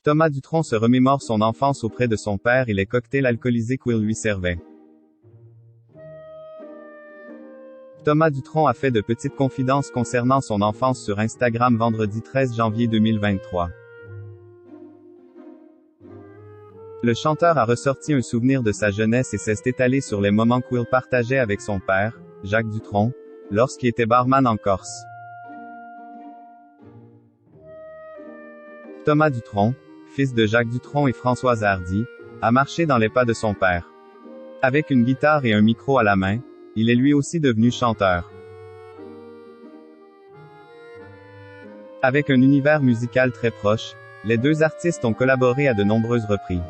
Thomas Dutronc se remémore son enfance auprès de son père et les cocktails alcoolisés qu'il lui servait. Thomas Dutronc a fait de petites confidences concernant son enfance sur Instagram vendredi 13 janvier 2023. Le chanteur a ressorti un souvenir de sa jeunesse et s'est étalé sur les moments qu'il partageait avec son père, Jacques Dutronc, lorsqu'il était barman en Corse. Thomas Dutronc, fils de Jacques Dutronc et Françoise Hardy, a marché dans les pas de son père. Avec une guitare et un micro à la main, il est lui aussi devenu chanteur. Avec un univers musical très proche, les deux artistes ont collaboré à de nombreuses reprises.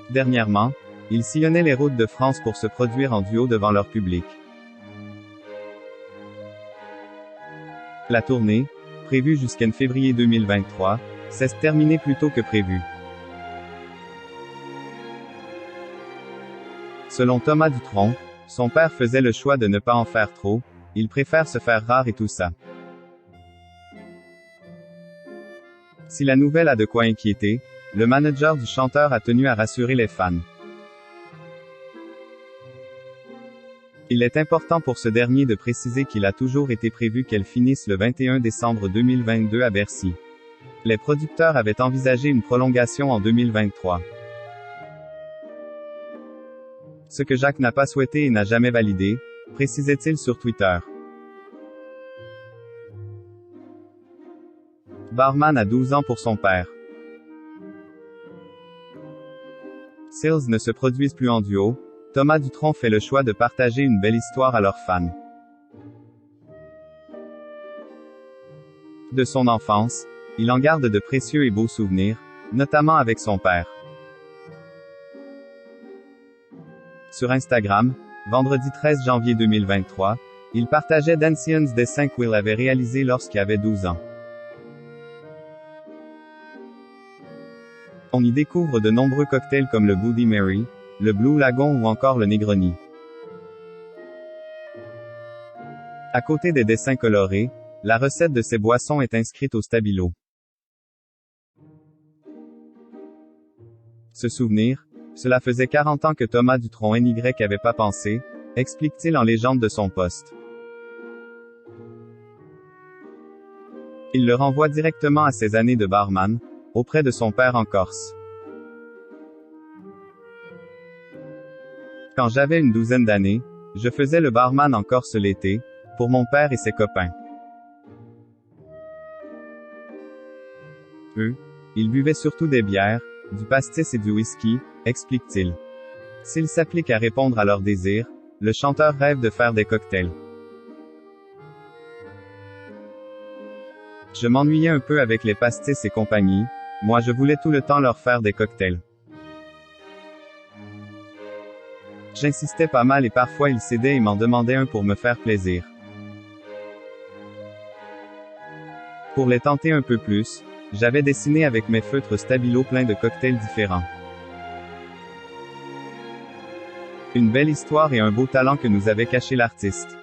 Dernièrement, ils sillonnaient les routes de France pour se produire en duo devant leur public. La tournée, prévue jusqu'en février 2023, s'est terminée plus tôt que prévu. Selon Thomas Dutronc, son père faisait le choix de ne pas en faire trop, il préfère se faire rare et tout ça. Si la nouvelle a de quoi inquiéter, le manager du chanteur a tenu à rassurer les fans. Il est important pour ce dernier de préciser qu'il a toujours été prévu qu'elle finisse le 21 décembre 2022 à Bercy. Les producteurs avaient envisagé une prolongation en 2023. Ce que Jacques n'a pas souhaité et n'a jamais validé, précisait-il sur Twitter. Barman a 12 ans pour son père. S'ils ne se produisent plus en duo, Thomas Dutronc fait le choix de partager une belle histoire à leurs fans. De son enfance, il en garde de précieux et beaux souvenirs, notamment avec son père. Sur Instagram, vendredi 13 janvier 2023, il partageait d'anciens dessins qu'il avait réalisés lorsqu'il avait 12 ans. On y découvre de nombreux cocktails comme le Bloody Mary, le Blue Lagoon ou encore le Negroni. À côté des dessins colorés, la recette de ces boissons est inscrite au stabilo. Se souvenir, cela faisait 40 ans que Thomas Dutronc n'y avait pas pensé, explique-t-il en légende de son post. Il le renvoie directement à ses années de barman, auprès de son père en Corse. Quand j'avais une douzaine d'années, je faisais le barman en Corse l'été, pour mon père et ses copains. Eux, ils buvaient surtout des bières, du pastis et du whisky, explique-t-il. S'il s'applique à répondre à leurs désirs, le chanteur rêve de faire des cocktails. Je m'ennuyais un peu avec les pastis et compagnie, moi je voulais tout le temps leur faire des cocktails. J'insistais pas mal et parfois ils cédaient et m'en demandaient un pour me faire plaisir. Pour les tenter un peu plus, j'avais dessiné avec mes feutres stabilo plein de cocktails différents. Une belle histoire et un beau talent que nous avait caché l'artiste.